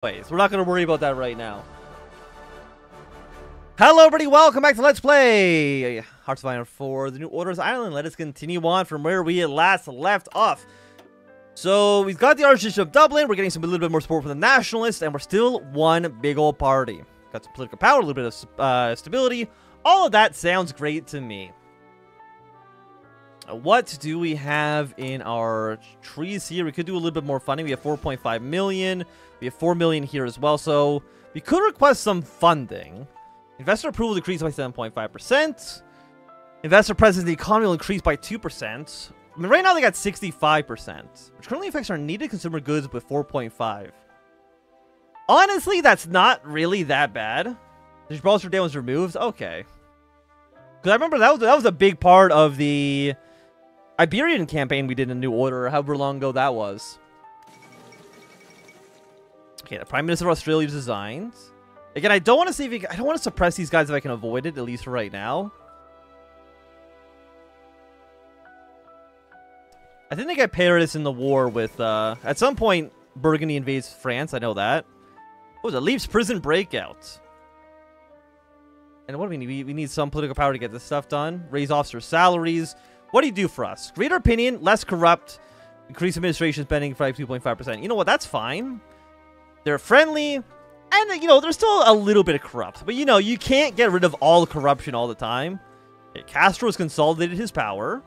We're not going to worry about that right now. Hello, everybody. Welcome back to Let's Play Hearts of Iron 4, the New Order's Island. Let us continue on from where we last left off. So, we've got the Archbishop of Dublin. We're getting a little bit more support from the Nationalists, and we're still one big old party. Got some political power, a little bit of stability. All of that sounds great to me. What do we have in our trees here? We could do a little bit more funding. We have 4.5 million. We have 4 million here as well. So we could request some funding. Investor approval decreased by 7.5%. Investor presence in the economy will increase by 2%. I mean, right now they got 65%, which currently affects our needed consumer goods with 4.5. Honestly, that's not really that bad. The Gibraltar Dam was removed. Okay. Because I remember that was a big part of the Iberian campaign we did in New Order, however long ago that was. Okay, the Prime Minister of Australia's designs. Again, I don't want to see if I don't want to suppress these guys if I can avoid it, at least for right now. I think they get Paris in the war with, at some point, Burgundy invades France. I know that. What was it? Leaves prison breakout. And what do we need? We need some political power to get this stuff done. Raise officer salaries. What do you do for us? Greater opinion, less corrupt, increase administration spending by 2.5%. You know what? That's fine. They're friendly, and, you know, they're still a little bit corrupt. But, you know, you can't get rid of all corruption all the time. Okay, Castro has consolidated his power.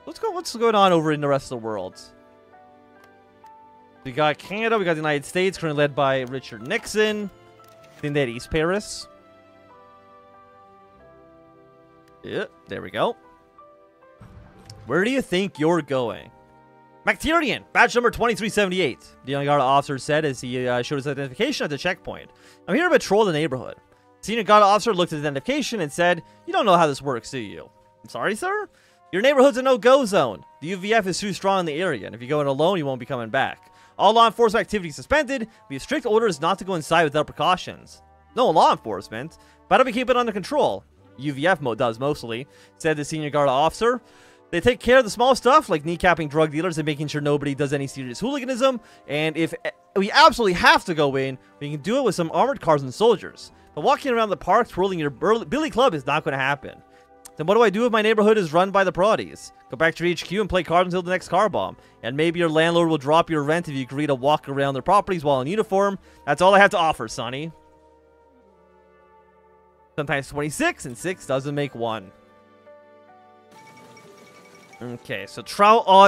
What's going on over in the rest of the world? We got Canada, we got the United States, currently led by Richard Nixon. I think they had East Paris. Yeah, there we go. Where do you think you're going? McTiernan, badge number 2378. The young guard officer said as he showed his identification at the checkpoint. I'm here to patrol the neighborhood. The senior guard officer looked at his identification and said, "You don't know how this works, do you?" "I'm sorry, sir? Your neighborhood's a no-go zone. The UVF is too strong in the area, and if you go in alone, you won't be coming back. All law enforcement activity suspended. We have strict orders not to go inside without precautions." "No law enforcement, but how do we keep it under control?" "UVF does mostly," said the senior guard officer. "They take care of the small stuff, like kneecapping drug dealers and making sure nobody does any serious hooliganism. And if we absolutely have to go in, we can do it with some armored cars and soldiers. But walking around the park twirling your billy club is not going to happen." "Then what do I do if my neighborhood is run by the Proddies?" "Go back to your HQ and play cards until the next car bomb. And maybe your landlord will drop your rent if you agree to walk around their properties while in uniform. That's all I have to offer, Sonny." Sometimes 26 and 6 doesn't make 1. Okay, so Tuan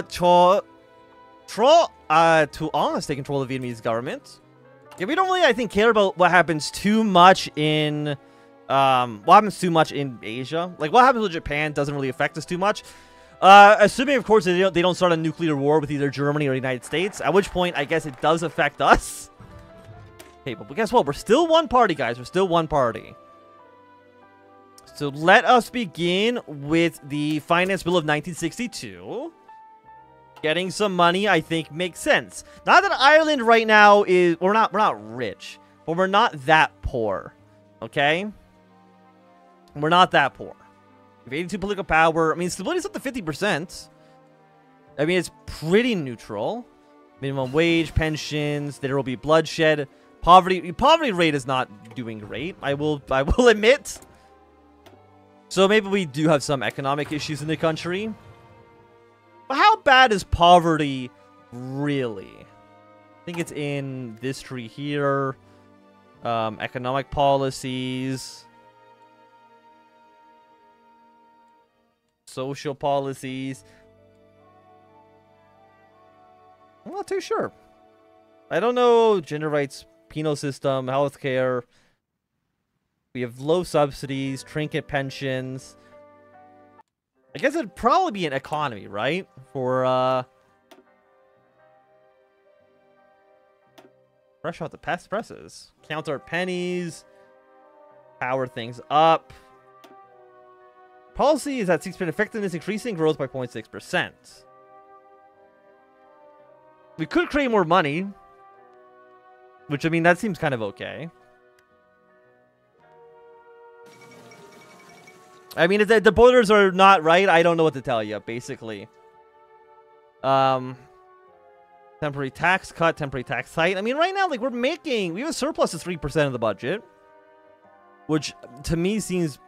has taken control of the Vietnamese government. Yeah, we don't really, I think, care about what happens too much in Asia. Like, what happens with Japan doesn't really affect us too much. Assuming, of course, they don't start a nuclear war with either Germany or the United States, at which point, I guess it does affect us. Hey, but guess what? We're still one party, guys. We're still one party. So let us begin with the Finance Bill of 1962. Getting some money, I think, makes sense. Not that Ireland right now is... We're not rich, but we're not that poor. Okay? We're not that poor. We have 82 political power. I mean, stability's up to 50%. I mean, it's pretty neutral. Minimum wage, pensions, there will be bloodshed. Poverty rate is not doing great, I will admit. So maybe we do have some economic issues in the country. But how bad is poverty really? I think it's in this tree here. Economic policies. Social policies. I'm not too sure. I don't know. Gender rights, penal system, healthcare. We have low subsidies, trinket pensions. I guess it'd probably be an economy, right? For, fresh out the presses. Count our pennies. Power things up. Policy is that 6% effectiveness increasing, growth by 0.6%. We could create more money. Which, I mean, that seems kind of okay. I mean, if the boilers are not right, I don't know what to tell you, basically. Temporary tax cut, temporary tax hike. I mean, right now, like, we have a surplus of 3% of the budget, which to me seems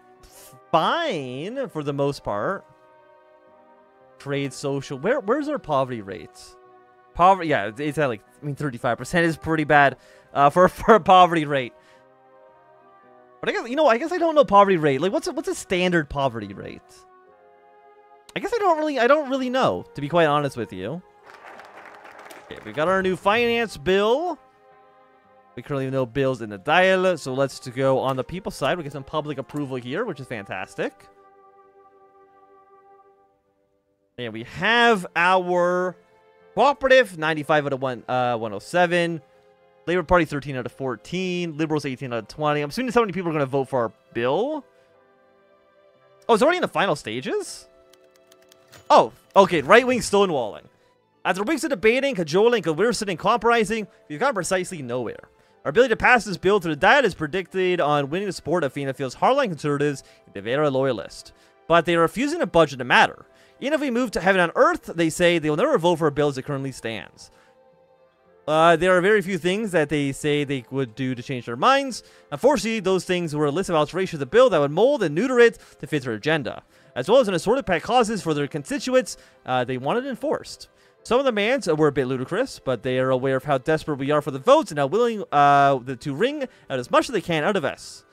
fine for the most part. Trade, social. Where's our poverty rates? Poverty, yeah, it's at like, I mean, 35% is pretty bad for a poverty rate. But I guess, you know, I don't know poverty rate. Like, what's a standard poverty rate? I guess I don't really know, to be quite honest with you. Okay, we got our new finance bill. We currently have no bills in the dial, so let's go on the people side. We get some public approval here, which is fantastic. And we have our cooperative, 95 out of 107. Labor Party, 13 out of 14. Liberals, 18 out of 20. I'm assuming so many people are going to vote for our bill. Oh, it's already in the final stages? Oh, okay. Right-wing stonewalling. After weeks of debating, cajoling, coercing, and compromising, we've gone precisely nowhere. Our ability to pass this bill through the Diet is predicted on winning the support of Fianna Fáil's hardline conservatives and the Vera loyalists. But they are refusing to budge in the matter. Even if we move to heaven on earth, they say they will never vote for a bill as it currently stands. There are very few things that they say they would do to change their minds. Unfortunately, those things were a list of alterations of the bill that would mold and neuter it to fit their agenda, as well as an assorted pack clauses for their constituents they wanted enforced. Some of the demands were a bit ludicrous, but they are aware of how desperate we are for the votes and are willing to wring out as much as they can out of us.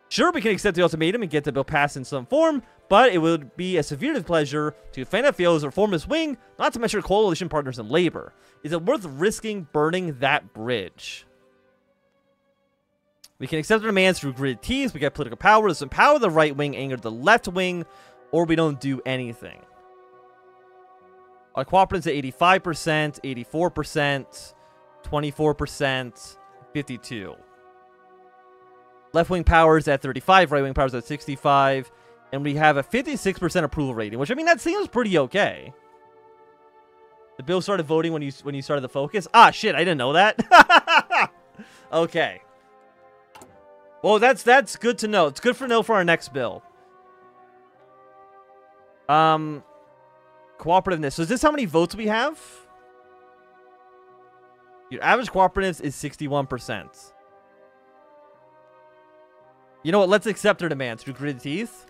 Sure, we can accept the ultimatum and get the bill passed in some form, but it would be a severe displeasure to Fianna Fáil's reformist wing, not to mention coalition partners in Labour. Is it worth risking burning that bridge? We can accept the demands through gritted teeth, we get political power, to empower the right wing, anger the left wing, or we don't do anything. Our cooperatives at 85%, 84%, 24%, 52%. Left-wing powers at 35, right-wing powers at 65, and we have a 56% approval rating, which, I mean, that seems pretty okay. The bill started voting when you started the focus. Ah, shit, I didn't know that. Okay. Well, that's good to know. It's good to know for our next bill. Cooperativeness. So is this how many votes we have? Your average cooperativeness is 61%. You know what? Let's accept their demands through gritted teeth.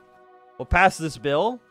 We'll pass this bill.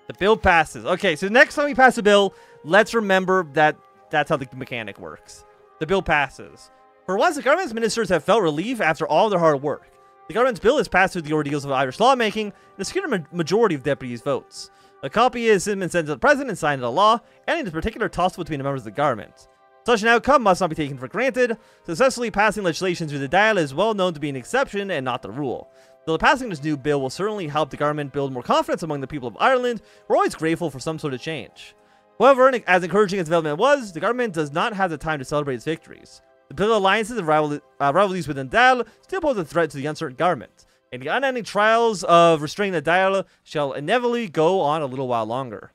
The bill passes. Okay, so next time we pass a bill, let's remember that that's how the mechanic works. The bill passes. For once, the government's ministers have felt relief after all their hard work. The government's bill has passed through the ordeals of Irish lawmaking and secured a majority of deputies' votes. A copy has been sent to the president and signed into law, ending the particular tussle between the members of the government. Such an outcome must not be taken for granted. Successfully passing legislation through the Dáil is well known to be an exception and not the rule. Though the passing of this new bill will certainly help the government build more confidence among the people of Ireland, we're always grateful for some sort of change. However, as encouraging as development was, the government does not have the time to celebrate its victories. The political alliances and rivalries within Dáil still pose a threat to the uncertain government, and the unending trials of restraining the Dáil shall inevitably go on a little while longer.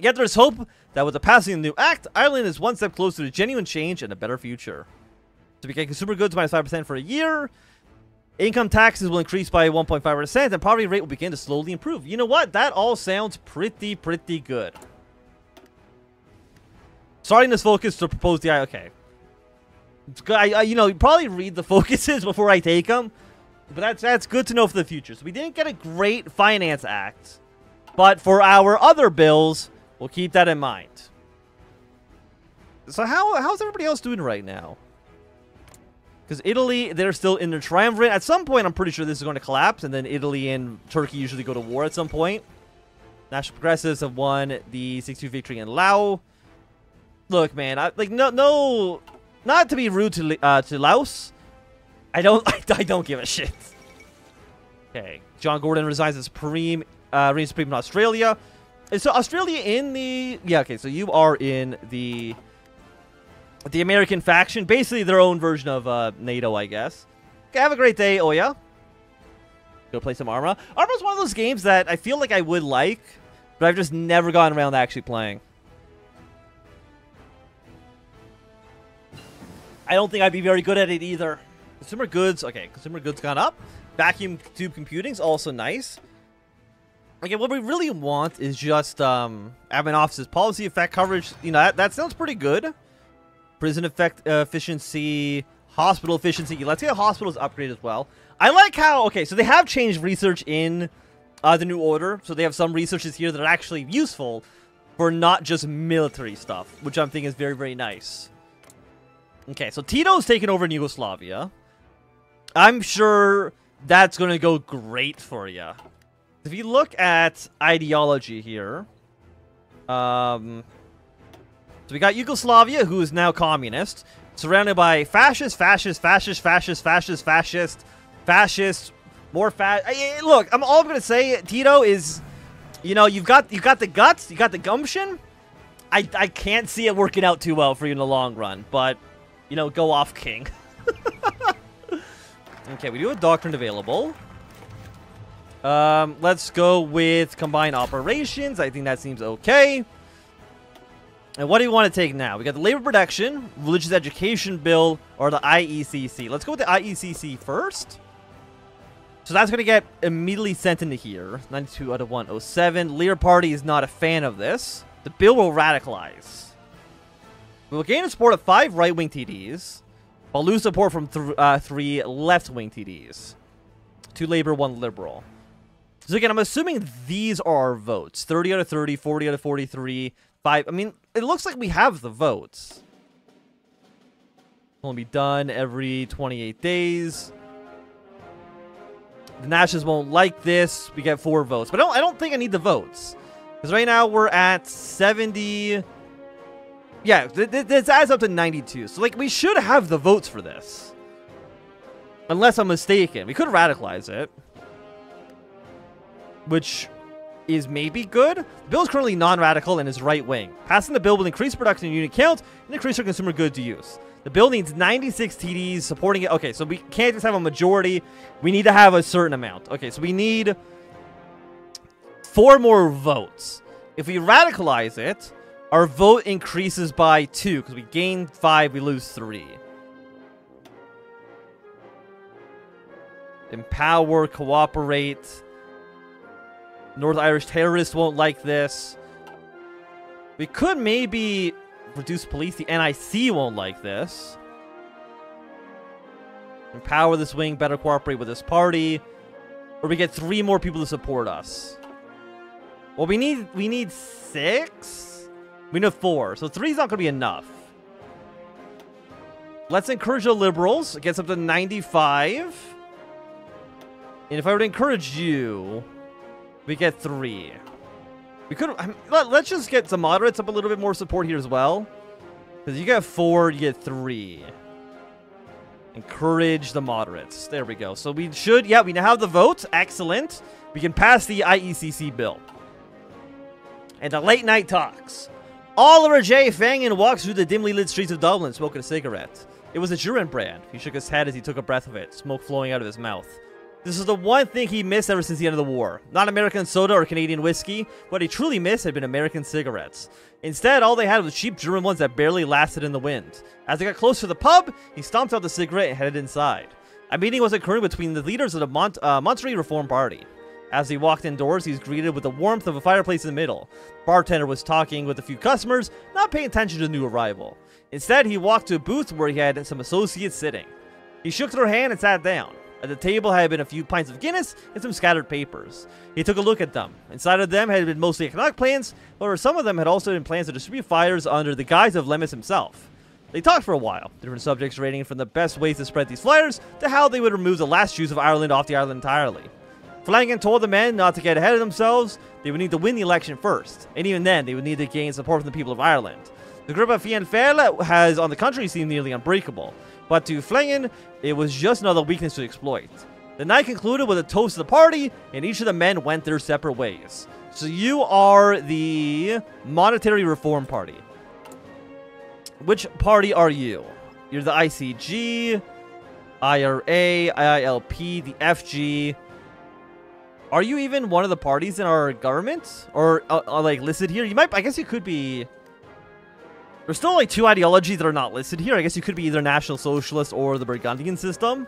Yet there is hope that with the passing of the new act, Ireland is one step closer to genuine change and a better future. To begin consumer goods minus 5% for a year, income taxes will increase by 1.5%, and poverty rate will begin to slowly improve. You know what? That all sounds pretty good. Starting this focus to propose the... Okay. It's good. You know, probably read the focuses before I take them. But that's good to know for the future. So we didn't get a great finance act. But for our other bills, we'll keep that in mind. So how's everybody else doing right now? Because Italy, they're still in their triumvirate. At some point, I'm pretty sure this is going to collapse. And then Italy and Turkey usually go to war at some point. National Progressives have won the 6-2 victory in Laos. Look, man, no, not to be rude to Laos. I don't give a shit. Okay, John Gordon resigns as reigning Supreme in Australia. So Australia in the... Yeah, okay, so you are in the American faction. Basically their own version of NATO, I guess. Okay, have a great day, Oya. Go play some Arma. Arma's one of those games that I feel like I would like, but I've just never gotten around to actually playing. I don't think I'd be very good at it either. Consumer goods. Okay, consumer goods gone up. Vacuum tube computing's also nice. Okay, what we really want is just admin office's policy effect coverage. You know, that sounds pretty good. Prison efficiency, hospital efficiency. Let's get hospitals upgraded as well. I like how, okay, so they have changed research in the new order. So they have some researches here that are actually useful for not just military stuff, which I'm thinking is very, very nice. Okay, so Tito's taken over in Yugoslavia. I'm sure that's going to go great for you. If you look at ideology here, so we got Yugoslavia, who is now communist, surrounded by fascist, more look, all I'm gonna say, Tito, is, you know, you've got the guts, you got the gumption. I can't see it working out too well for you in the long run, but, you know, go off, king. Okay, we do have doctrine available. Let's go with combined operations. I think that seems okay. And what do you want to take now? We got the labor protection, religious education bill, or the IECC. Let's go with the IECC first. So that's going to get immediately sent into here. 92 out of 107. Labour Party is not a fan of this. The bill will radicalize. We will gain support of 5 right-wing TDs, but lose support from 3 left-wing TDs. 2 Labour, 1 Liberal. So again, I'm assuming these are our votes. 30 out of 30, 40 out of 43, 5. I mean, it looks like we have the votes. Will be done every 28 days. The Nationalists won't like this. We get 4 votes. But I don't think I need the votes. Because right now we're at 70. Yeah, this adds up to 92. So, like, we should have the votes for this. Unless I'm mistaken. We could radicalize it. Which is maybe good. The bill is currently non-radical and is right-wing. Passing the bill will increase production unit count and increase our consumer goods use. The bill needs 96 TDs supporting it. Okay, so we can't just have a majority. We need to have a certain amount. Okay, so we need 4 more votes. If we radicalize it, our vote increases by 2 because we gain 5, we lose 3. Empower, cooperate. North Irish terrorists won't like this. We could maybe reduce police. The NIC won't like this. Empower this wing, better cooperate with this party. Or we get 3 more people to support us. Well, we need 6? We need 4. So 3 is not going to be enough. Let's encourage the liberals. It gets up to 95. And if I were to encourage you, we get 3. We could. Let's just get some moderates up a little bit more support here as well. Because you get 4, you get 3. Encourage the moderates. There we go. So we should. Yeah, we now have the votes. Excellent. We can pass the IECC bill. And the late night talks. Oliver J. Fangen walks through the dimly lit streets of Dublin, smoking a cigarette. It was a Duran brand. He shook his head as he took a breath of it, smoke flowing out of his mouth. This is the one thing he missed ever since the end of the war. Not American soda or Canadian whiskey. What he truly missed had been American cigarettes. Instead, all they had was cheap German ones that barely lasted in the wind. As they got close to the pub, he stomped out the cigarette and headed inside. A meeting was occurring between the leaders of the Monterey Reform Party. As he walked indoors, he was greeted with the warmth of a fireplace in the middle. The bartender was talking with a few customers, not paying attention to the new arrival. Instead, he walked to a booth where he had some associates sitting. He shook their hand and sat down. At the table had been a few pints of Guinness and some scattered papers. He took a look at them. Inside of them had been mostly economic plans, however some of them had also been plans to distribute fires under the guise of Lemus himself. They talked for a while, different subjects ranging from the best ways to spread these flyers to how they would remove the last Jews of Ireland off the island entirely. Flanagan told the men not to get ahead of themselves. They would need to win the election first, and even then they would need to gain support from the people of Ireland. The group of Fianna Fáil has, on the contrary, seemed nearly unbreakable. But to Flanagan, it was just another weakness to exploit. The night concluded with a toast to the party, and each of the men went their separate ways. So you are the Monetary Reform Party. Which party are you? You're the ICG, IRA, IILP, the FG. Are you even one of the parties in our government? Or like listed here? You might, I guess you could be. There's still like 2 ideologies that are not listed here. I guess you could be either National Socialist or the Burgundian system.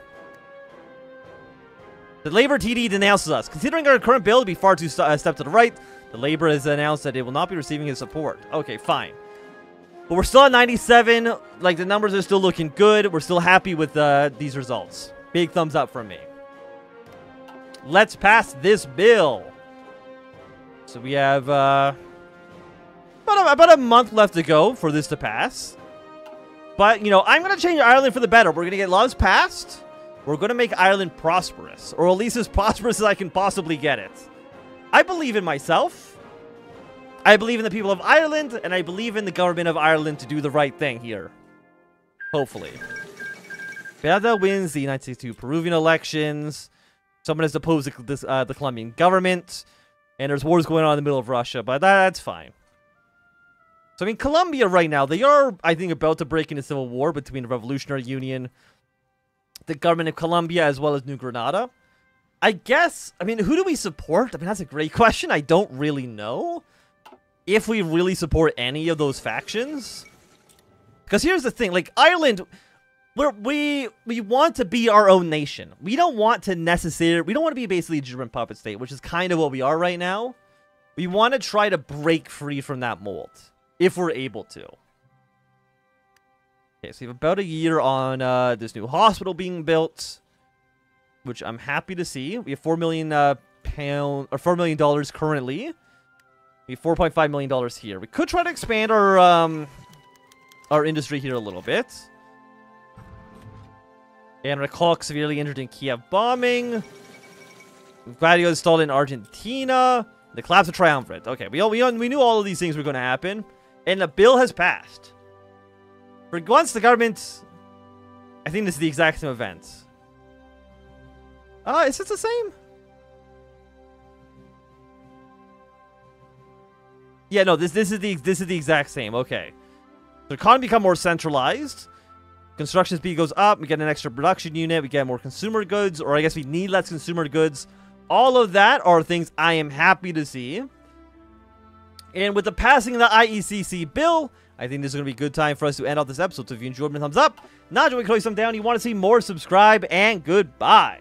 The Labour TD denounces us. Considering our current bill to be far too step to the right, the Labour has announced that it will not be receiving his support. Okay, fine. But we're still at 97. Like, the numbers are still looking good. We're still happy with these results. Big thumbs up from me. Let's pass this bill. So we have about a month left to go for this to pass. But, you know, I'm going to change Ireland for the better. We're going to get laws passed. We're going to make Ireland prosperous. Or at least as prosperous as I can possibly get it. I believe in myself. I believe in the people of Ireland. And I believe in the government of Ireland to do the right thing here. Hopefully. Beata wins the 1962 Peruvian elections. Someone has opposed the Colombian government. And there's wars going on in the middle of Russia. But that's fine. So, I mean, Colombia right now, they are, I think, about to break into civil war between the Revolutionary Union, the government of Colombia, as well as New Granada. I guess, I mean, who do we support? I mean, that's a great question. I don't really know if we really support any of those factions. Because here's the thing, like, Ireland, we want to be our own nation. We don't want to we don't want to be basically a German puppet state, which is kind of what we are right now. We want to try to break free from that mold. If we're able to. Okay, so we have about a year on this new hospital being built, which I'm happy to see. We have $4 million $4 million currently. We have $4.5 million here. We could try to expand our industry here a little bit. And Recalc severely injured in Kiev bombing. Gladio installed in Argentina. The collapse of Triumvirate. Okay, we knew all of these things were going to happen. And the bill has passed. For once, the government... I think this is the exact same event. Is it the same? Yeah, no, this is the exact same. Okay. So economy become more centralized. Construction speed goes up. We get an extra production unit. We get more consumer goods. Or I guess we need less consumer goods. All of that are things I am happy to see. And with the passing of the IECC bill, I think this is going to be a good time for us to end off this episode. So if you enjoyed, thumbs up. Not enjoying, thumbs down. You want to see more, subscribe, and goodbye.